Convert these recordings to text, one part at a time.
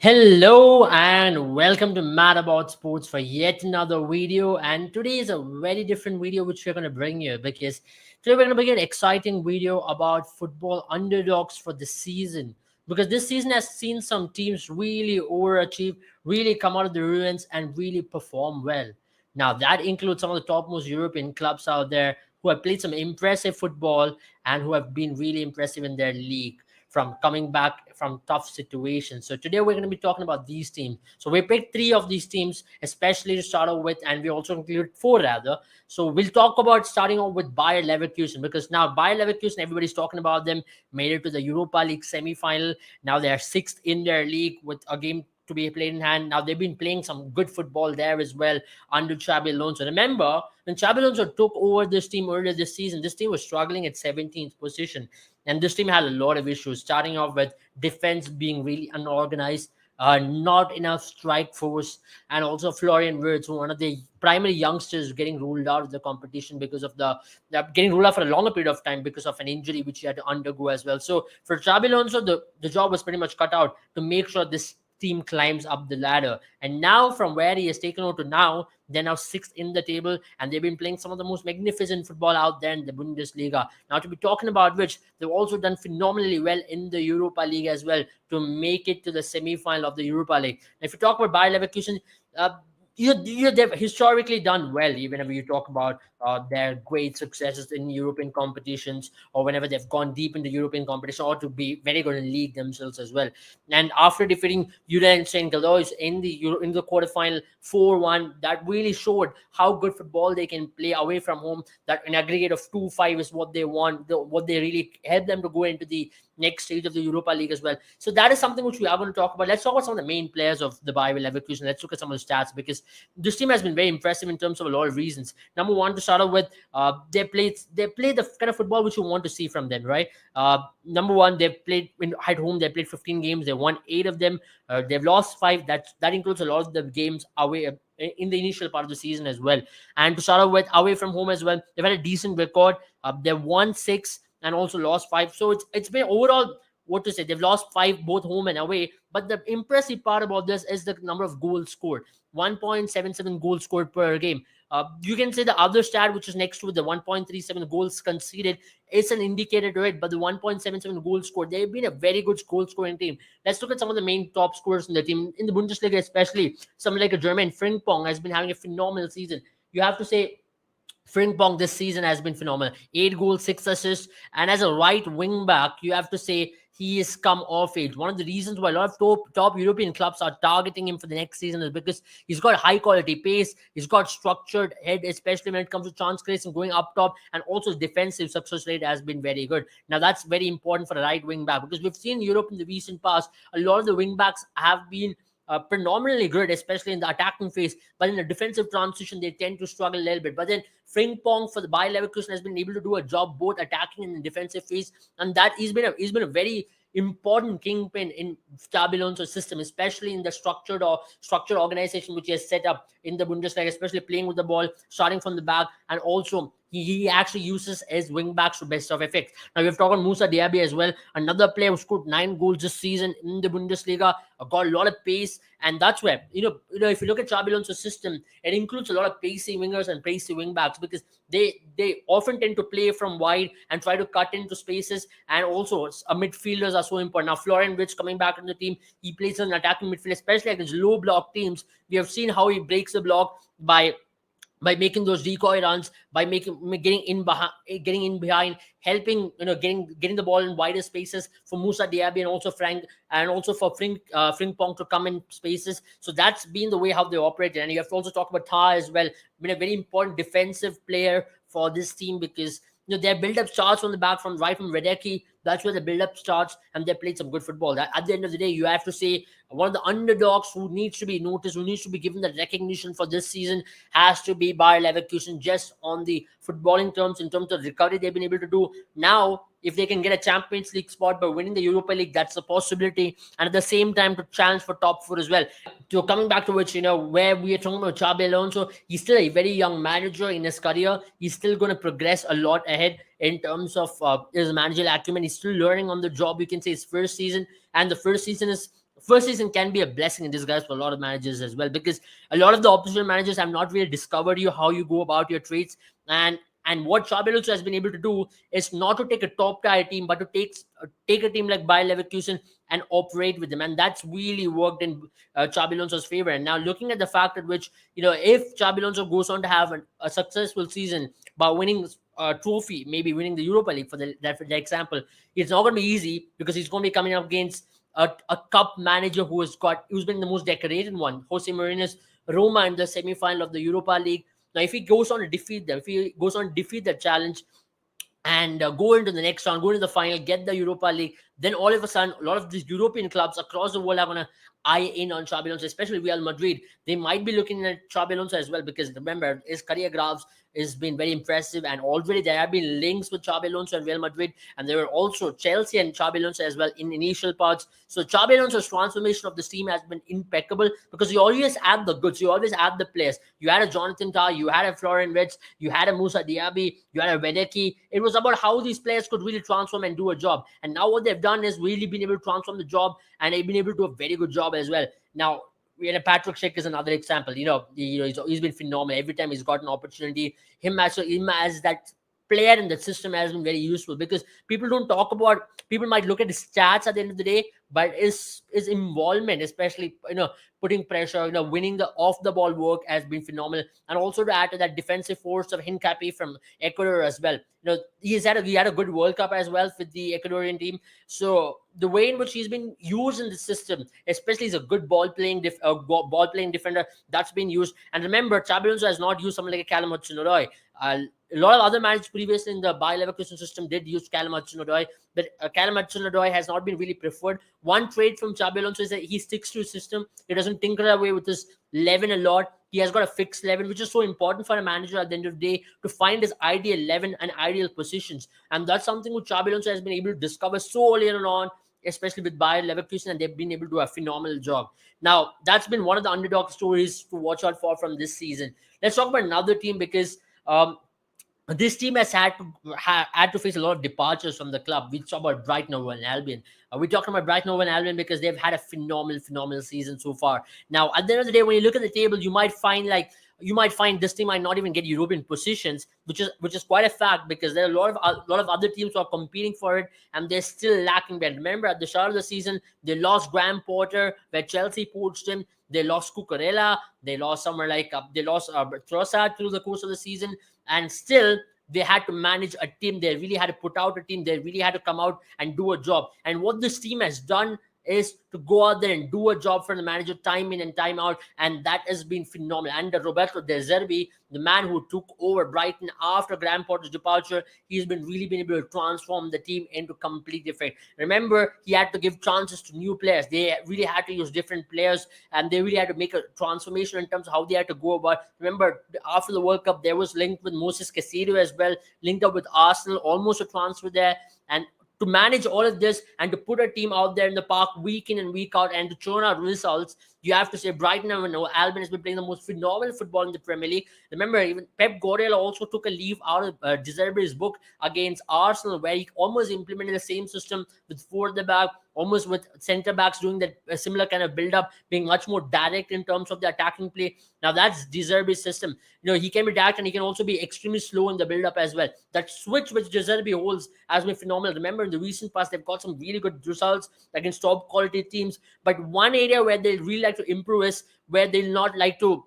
Hello and welcome to Mad About Sports for yet another video. And today is a very different video which we're going to bring you because today we're going to bring an exciting video about football underdogs for the season. Because this season has seen some teams really overachieve, really come out of the ruins, and really perform well. Now, that includes some of the topmost European clubs out there who have played some impressive football and who have been really impressive in their league from coming back from tough situations. So today we're going to be talking about these teams. So we picked three of these teams, especially to start off with, and we also included four rather. So we'll talk about starting off with Bayer Leverkusen because now Bayer Leverkusen, everybody's talking about them, made it to the Europa League semi-final. Now they are sixth in their league with a game to be played in hand. Now they've been playing some good football there as well under Xabi Alonso. Remember, when Xabi Alonso took over this team earlier this season, this team was struggling at 17th position. And this team had a lot of issues, starting off with defense being really unorganized, not enough strike force, and also Florian Wirtz, one of the primary youngsters, getting ruled out of the competition because of the getting ruled out for a longer period of time because of an injury which he had to undergo as well. So for Xabi Alonso, the job was pretty much cut out to make sure this team climbs up the ladder. And now, from where he has taken over to now, they're now sixth in the table, and they've been playing some of the most magnificent football out there in the Bundesliga. Now, to be talking about which, they've also done phenomenally well in the Europa League as well to make it to the semi-final of the Europa League. Now, if you talk about Bayer Leverkusen, uh, they've historically done well, even whenever you talk about their great successes in European competitions or whenever they've gone deep into European competition or to be very good in league themselves as well. And after defeating Julen St. Galois in the quarterfinal 4-1, that really showed how good football they can play away from home. That an aggregate of 2-5 is what they want, what they really help them to go into the next stage of the Europa League as well. So that is something which we are going to talk about. Let's talk about some of the main players of the Bayer Leverkusen. Let's look at some of the stats because this team has been very impressive in terms of a lot of reasons. Number one, to start off with, they play the kind of football which you want to see from them, right? Number one, they've played at home. They played 15 games. They won 8 of them. They've lost 5. That includes a lot of the games away in the initial part of the season as well. And to start off with, away from home as well, they've had a decent record. They've won 6 and also lost 5. So it's been overall, what to say, they've lost 5 both home and away. But the impressive part about this is the number of goals scored. 1.77 goals scored per game. You can say the other stat, which is next to the 1.37 goals conceded, is an indicator to it. But the 1.77 goals scored, they've been a very good goal scoring team. Let's look at some of the main top scorers in the team. In the Bundesliga especially, someone like a German Frimpong has been having a phenomenal season. You have to say Frimpong this season has been phenomenal. 8 goals, 6 assists. And as a right wing back, you have to say he has come off age. One of the reasons why a lot of top European clubs are targeting him for the next season is because he's got high quality pace, he's got structured head, especially when it comes to chance creation going up top, and also his defensive success rate has been very good. Now that's very important for the right wing back because we've seen Europe in the recent past, a lot of the wing backs have been predominantly good, especially in the attacking phase. But in the defensive transition, they tend to struggle a little bit. But then Frimpong for the Bayer Leverkusen has been able to do a job both attacking and in the defensive phase, and that he's been a very important kingpin in Xabi Alonso's system, especially in the structured organization which he has set up in the Bundesliga, especially playing with the ball, starting from the back, and also he actually uses his wing backs to best of effect. Now we've talked about Musa Diaby as well, another player who scored 9 goals this season in the Bundesliga, got a lot of pace, and that's where if you look at Xabi Alonso's system, it includes a lot of pacey wingers and pacey wing backs because they often tend to play from wide and try to cut into spaces, and also midfielders are so important. Now Florian Wirtz coming back in the team, he plays as an attacking midfield, especially against low block teams. We have seen how he breaks the block by making those decoy runs, by getting in behind, helping getting the ball in wider spaces for Musa Diaby and also Frank and also for Frimpong to come in spaces. So that's been the way how they operated. And you have to also talk about Tar as well, been a very important defensive player for this team because their build-up starts from the back, from Radecki. That's where the build-up starts, and they played some good football. At the end of the day, you have to say one of the underdogs who needs to be noticed, who needs to be given the recognition for this season, has to be Bayer Leverkusen, just on the footballing terms, in terms of recovery they've been able to do. Now, if they can get a Champions League spot by winning the Europa League, that's a possibility. And at the same time, to challenge for top 4 as well. So coming back to which, where we are talking about Xabi Alonso, he's still a very young manager in his career. He's still going to progress a lot ahead in terms of his managerial acumen. He's still learning on the job. You can say his first season, and the first season is first season can be a blessing in disguise for a lot of managers as well, because a lot of the opposition managers have not really discovered you how you go about your trades. And what Xabi Alonso has been able to do is not to take a top tier team, but to take a team like Bayer Leverkusen and operate with them, and that's really worked in Xabi Alonso's favor. And now looking at the fact at which, if Xabi Alonso goes on to have a successful season by winning a trophy, maybe winning the Europa League for the example, it's not going to be easy, because he's going to be coming up against a cup manager who's been the most decorated one, Jose Mourinho's Roma, in the semi-final of the Europa League. Now, if he goes on to defeat them, if he goes on to defeat that challenge and go into the next round, go into the final, get the Europa League, then all of a sudden, a lot of these European clubs across the world are going to eye in on Xabi Alonso, especially Real Madrid. They might be looking at Xabi Alonso as well, because remember, his career graphs has been very impressive, and already there have been links with Xabi Alonso and Real Madrid, and there were also Chelsea and Xabi Alonso as well in initial parts. So Xabi Alonso's transformation of this team has been impeccable, because you always add the goods, you always add the players. You had a Jonathan Tah, you had a Florian Wirtz, you had a Musa Diaby, you had a Vedeki. It was about how these players could really transform and do a job. And now what they've done is really been able to transform the job, and they've been able to do a very good job as well. Now, we had Patrick Schick is another example. He's been phenomenal every time he's got an opportunity. Him as that player in the system has been very useful, because people might look at his stats at the end of the day, but his involvement, especially putting pressure, winning the off the ball work, has been phenomenal. And also to add to that, defensive force of Hincapi from Ecuador as well. He had a good World Cup as well with the Ecuadorian team. So the way in which he's been used in the system, especially as a good ball playing defender, that's been used. And remember, Xabi Alonso has not used someone like a Callum Hudson-Odoi. A lot of other managers previously in the Bayer Leverkusen system did use Callum Hudson-Odoi, but Callum Hudson-Odoi has not been really preferred. One trait from Xabi Alonso is that he sticks to his system. He doesn't tinker away with his 11 a lot. He has got a fixed 11, which is so important for a manager at the end of the day, to find his ideal 11 and ideal positions. And that's something which Xabi Alonso has been able to discover so early on, especially with Bayer Leverkusen, and they've been able to do a phenomenal job. Now, that's been one of the underdog stories to watch out for from this season. Let's talk about another team, because this team has had to face a lot of departures from the club. We talk about Brighton and Albion. We're talking about Brighton and Albion because they've had a phenomenal season so far. Now, at the end of the day, when you look at the table, you might find this team might not even get European positions, which is quite a fact, because there are a lot of other teams who are competing for it, and they're still lacking behind. Remember, at the start of the season, they lost Graham Potter, where Chelsea poached him. They lost Cucurella. They lost Trossard through the course of the season, and still they had to manage a team. They really had to put out a team. They really had to come out and do a job. And what this team has done is to go out there and do a job for the manager time in and time out, and that has been phenomenal. And Roberto De Zerbi, the man who took over Brighton after Graham Potter's departure, he's really been able to transform the team into complete different. Remember, he had to give chances to new players. They really had to use different players, and they really had to make a transformation in terms of how they had to go about. Remember, after the World Cup, there was linked with Moses Caicedo as well, linked up with Arsenal, almost a transfer there. And to manage all of this and to put a team out there in the park week in and week out and to churn out results, you have to say Brighton and Albion has been playing the most phenomenal football in the Premier League. Remember, even Pep Guardiola also took a leaf out of De Zerbi's book against Arsenal, where he almost implemented the same system with four at the back, almost with centre backs doing that similar kind of build up, being much more direct in terms of the attacking play. Now that's De Zerbi's system. He can be direct and he can also be extremely slow in the build up as well. That switch which De Zerbi holds has been phenomenal. Remember, in the recent past, they've got some really good results against top quality teams. But one area where they really like to improve is where they'll not like to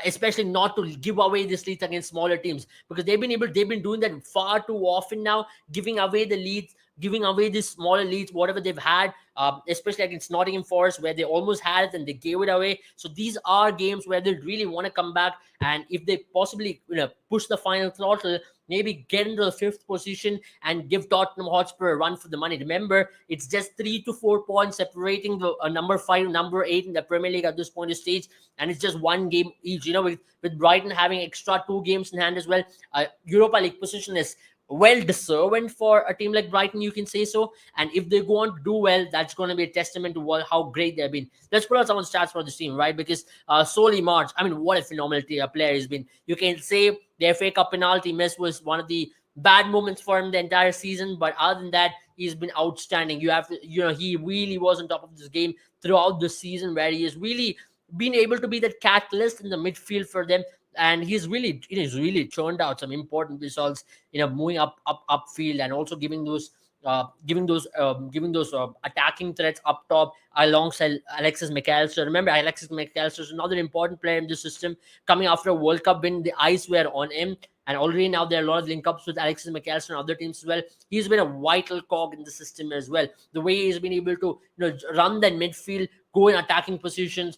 especially not to give away this leads against smaller teams, because they've been doing that far too often now, giving away the leads, giving away these smaller leads, whatever they've had, especially against Nottingham Forest, where they almost had it and they gave it away. So these are games where they really want to come back, and if they possibly push the final throttle, maybe get into the fifth position and give Tottenham Hotspur a run for the money. Remember, it's just 3 to 4 points separating the number 5, number 8 in the Premier League at this point of stage, and it's just one game each. With Brighton having extra 2 games in hand as well, Europa League position is well deserving for a team like Brighton, you can say so. And if they go on to do well, that's going to be a testament to how great they've been. Let's put out some stats for this team, right? Because Solly March, what a phenomenal player he's been. You can say the FA Cup penalty miss was one of the bad moments for him the entire season, but other than that, he's been outstanding. You have to, he really was on top of this game throughout the season, where he has really been able to be that catalyst in the midfield for them. And he's really churned out some important results, moving up upfield, and also giving those attacking threats up top alongside Alexis McAllister. Remember, Alexis McAllister is another important player in the system. Coming after a World Cup win, the eyes were on him, and already now there are a lot of link ups with Alexis McAllister and other teams as well. He's been a vital cog in the system as well. The way he's been able to run that midfield, go in attacking positions,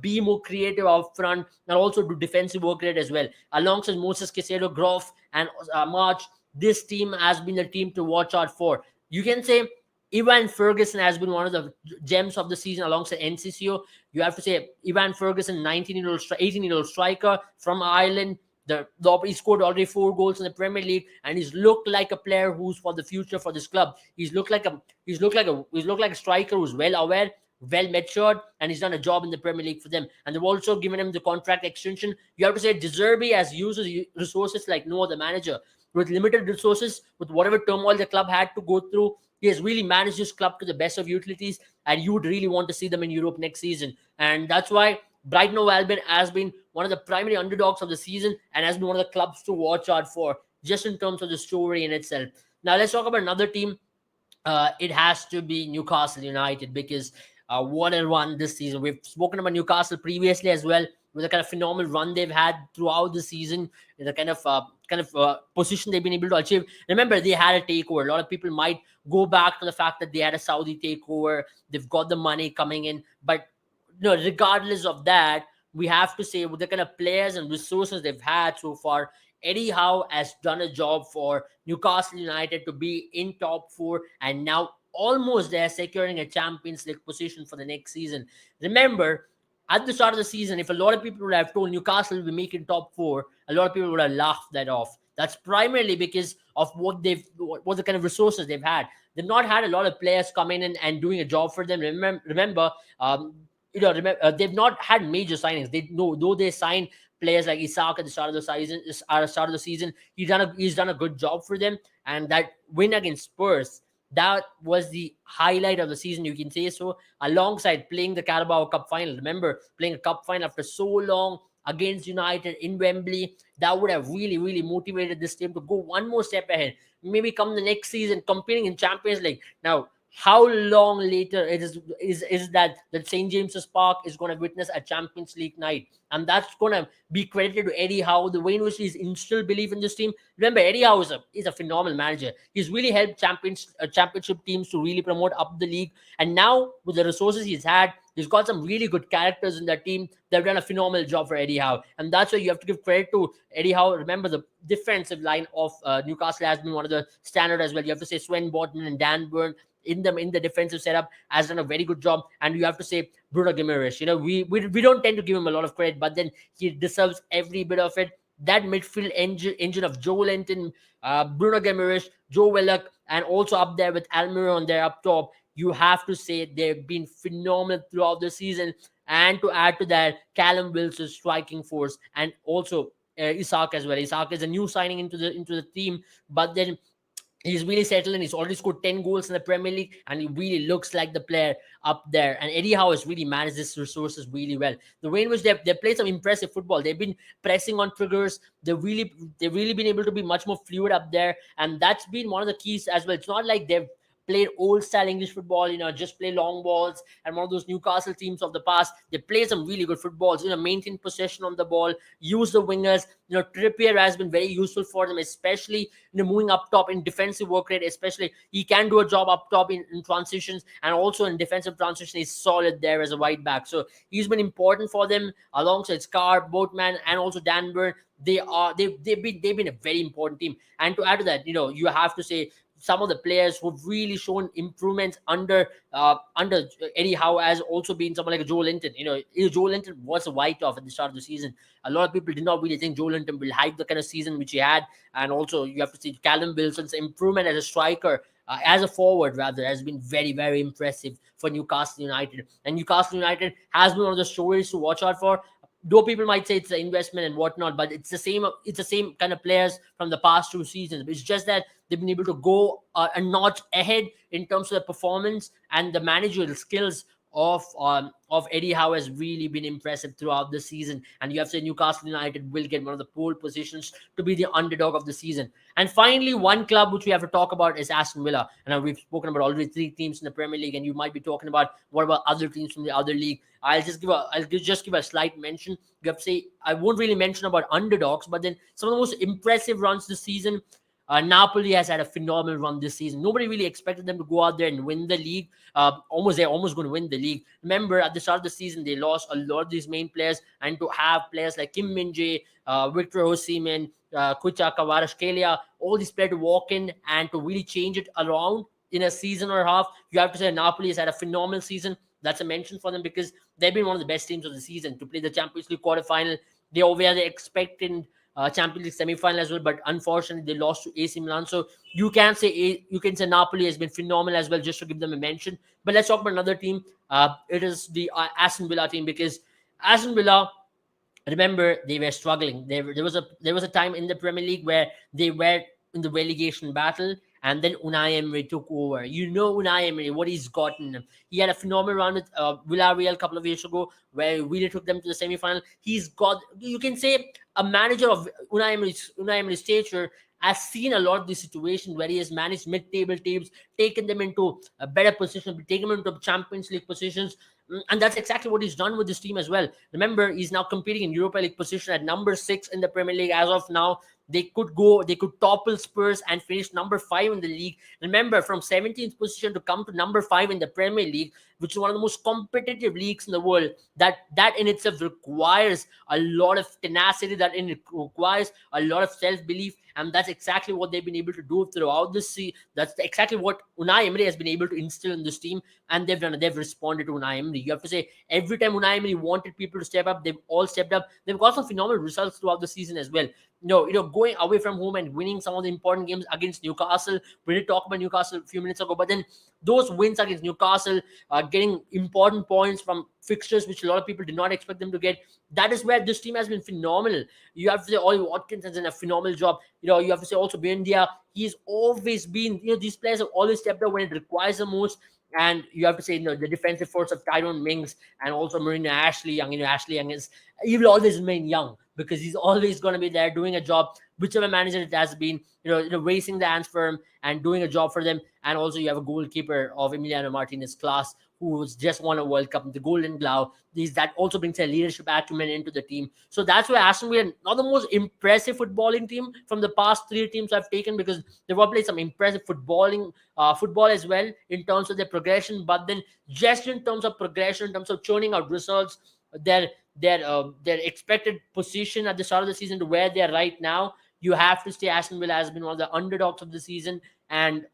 be more creative out front, and also do defensive work rate as well. Alongside Moses Caicedo, Groff, and March, this team has been the team to watch out for. You can say Ivan Ferguson has been one of the gems of the season alongside NCCO. You have to say Ivan Ferguson, 18-year-old striker from Ireland. He scored already 4 goals in the Premier League, and he's looked like a player who's for the future for this club. He's looked like a striker who's well aware, well matured, and he's done a job in the Premier League for them. And they've also given him the contract extension. You have to say De Zerbi has used his resources like no other manager. With limited resources, with whatever turmoil the club had to go through, he has really managed his club to the best of utilities, and you would really want to see them in Europe next season. And that's why Brighton Hove Albion has been one of the primary underdogs of the season, and has been one of the clubs to watch out for, just in terms of the story in itself. Now let's talk about another team. It has to be Newcastle United, because what a run this season. We've spoken about Newcastle previously as well, with the kind of phenomenal run they've had throughout the season, the kind of position they've been able to achieve. Remember, they had a takeover. A lot of people might go back to the fact that they had a Saudi takeover. They've got the money coming in, but regardless of that, we have to say, with the kind of players and resources they've had so far, Eddie Howe has done a job for Newcastle United to be in top four, and now almost they're securing a Champions League position for the next season. Remember, at the start of the season, if a lot of people would have told Newcastle will be making top four, a lot of people would have laughed that off. That's primarily because of what the kind of resources they've had. They've not had a lot of players come in and doing a job for them. Remember, they've not had major signings. Though they signed players like Isak at the start of the season, he's done a good job for them. And that win against Spurs, that was the highlight of the season, you can say so, alongside playing the Carabao Cup final. Remember, playing a cup final after so long against United in Wembley, that would have really, really motivated this team to go one more step ahead. Maybe come the next season competing in Champions League. Now, how long later it is that St. James's Park is going to witness a Champions League night, and that's going to be credited to Eddie Howe, the way in which he's instilled belief in this team. Remember, Eddie Howe is a phenomenal manager. He's really helped championship teams to really promote up the league, and now with the resources he's had, he's got some really good characters in that team. They've done a phenomenal job for Eddie Howe, and that's why you have to give credit to Eddie Howe. Remember, the defensive line of Newcastle has been one of the standard as well. You have to say Sven Botman and Dan Burn in the defensive setup has done a very good job. And you have to say Bruno Guimaraes. We don't tend to give him a lot of credit, but then he deserves every bit of it. That midfield engine of Joe Linton, Bruno Guimaraes, Joe Willock, and also up there with Almiron on there up top, you have to say they've been phenomenal throughout the season. And to add to that, Callum Wilson's striking force, and also Isak as well. Isak is a new signing into the team, but then he's really settled in. He's already scored 10 goals in the Premier League, and he really looks like the player up there. And Eddie Howe has really managed his resources really well. The way in which they played some impressive football. They've been pressing on triggers. They've really been able to be much more fluid up there. And that's been one of the keys as well. It's not like they've played old style English football, just play long balls, and one of those Newcastle teams of the past. They play some really good footballs, maintain possession on the ball, use the wingers. Trippier has been very useful for them, especially moving up top in defensive work rate. Especially, he can do a job up top in transitions, and also in defensive transition, he's solid there as a wide back. So he's been important for them alongside Scar, Boatman, and also Dan Burn. They've been a very important team. And to add to that, you have to say some of the players who've really shown improvements under Eddie Howe has also been someone like Joe Linton. Joe Linton was a write-off at the start of the season. A lot of people did not really think Joe Linton will have the kind of season which he had. And also, you have to see Callum Wilson's improvement as a striker, as a forward rather, has been very, very impressive for Newcastle United. And Newcastle United has been one of the stories to watch out for. though people might say it's an investment and whatnot, but it's the same kind of players from the past 2 seasons. It's just that they've been able to go a notch ahead in terms of the performance, and the managerial skills of Eddie Howe has really been impressive throughout the season. And you have to say Newcastle United will get one of the pole positions to be the underdog of the season. And finally, one club which we have to talk about is Aston Villa. And we've spoken about already 3 teams in the Premier League, and you might be talking about what about other teams from the other league. I'll just give a slight mention. You have to say I won't really mention about underdogs, but then some of the most impressive runs this season. Napoli has had a phenomenal run this season. Nobody really expected them to go out there and win the league. They're almost going to win the league. Remember, at the start of the season, they lost a lot of these main players, and to have players like Kim Min-jae, Victor Osimhen, Kucha Kvaratskhelia, all these players to walk in and to really change it around in a season or a half, you have to say Napoli has had a phenomenal season. That's a mention for them because they've been one of the best teams of the season to play the Champions League quarterfinal. They were the expected Champions League semi-final as well, but unfortunately they lost to AC Milan. So you can say Napoli has been phenomenal as well, just to give them a mention. But let's talk about another team. It is the Aston Villa team, because Aston Villa, remember, they were struggling. There was a time in the Premier League where they were in the relegation battle, and then Unai Emery took over. Unai Emery, what he's gotten. He had a phenomenal run with Villarreal a couple of years ago, where he really took them to the semi-final. He's got, you can say, a manager of Unai Emery's stature has seen a lot of these situations where he has managed mid-table teams, taken them into a better position, taken them into Champions League positions. And that's exactly what he's done with this team as well. Remember, he's now competing in Europa League position at number 6 in the Premier League as of now. They could topple Spurs and finish number 5 in the league. Remember, from 17th position to come to number 5 in the Premier League, which is one of the most competitive leagues in the world, that in itself requires a lot of tenacity, that in it requires a lot of self-belief. And that's exactly what they've been able to do throughout this season. That's exactly what Unai Emery has been able to instill in this team, and they've responded to Unai Emery. You have to say, every time Unai Emery wanted people to step up, they've all stepped up. They've got some phenomenal results throughout the season as well. Going away from home and winning some of the important games against Newcastle. We did talk about Newcastle a few minutes ago, but then those wins against Newcastle, getting important points from fixtures which a lot of people did not expect them to get. That is where this team has been phenomenal. You have to say Ollie Watkins has done a phenomenal job. You have to say also Buendia. He's always been, these players have always stepped up when it requires the most. And you have to say, the defensive force of Tyrone Mings and also Marina Ashley Young. Ashley Young he will always remain young because he's always going to be there doing a job, whichever manager it has been, raising the hands for him and doing a job for them. And also you have a goalkeeper of Emiliano Martinez class, who's just won a World Cup, the Golden Glove. That also brings a leadership acumen into the team. So that's why Aston Villa, not the most impressive footballing team from the past 3 teams I've taken, because they've all played some impressive football as well in terms of their progression. But then just in terms of progression, in terms of churning out results, their expected position at the start of the season to where they are right now, you have to say Aston Villa has been one of the underdogs of the season. And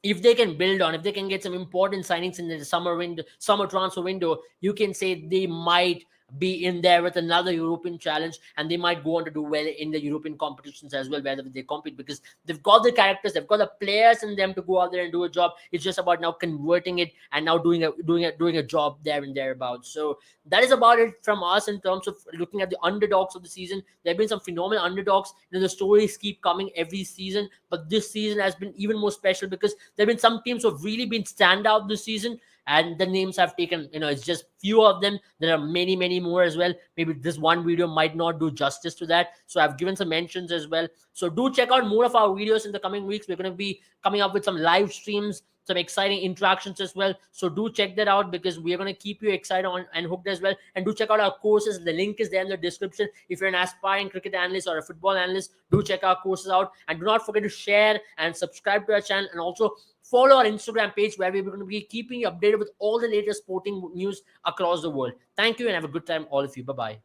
if they can build on, if they can get some important signings in the summer transfer window, you can say they might be in there with another European challenge, and they might go on to do well in the European competitions as well, wherever they compete, because they've got the characters, they've got the players in them to go out there and do a job. It's just about now converting it and now doing a job there and thereabouts. So that is about it from us in terms of looking at the underdogs of the season. There have been some phenomenal underdogs. The stories keep coming every season, but this season has been even more special because there have been some teams who have really been standout this season, and the names I've taken, it's just few of them. There are many, many more as well. Maybe this one video might not do justice to that, so I've given some mentions as well. So do check out more of our videos in the coming weeks. We're going to be coming up with some live streams, some exciting interactions as well. So do check that out, because we are going to keep you excited and hooked as well. And do check out our courses. The link is there in the description. If you're an aspiring cricket analyst or a football analyst, do check our courses out. And do not forget to share and subscribe to our channel, and also follow our Instagram page, where we're going to be keeping you updated with all the latest sporting news across the world. Thank you, and have a good time, all of you. Bye-bye.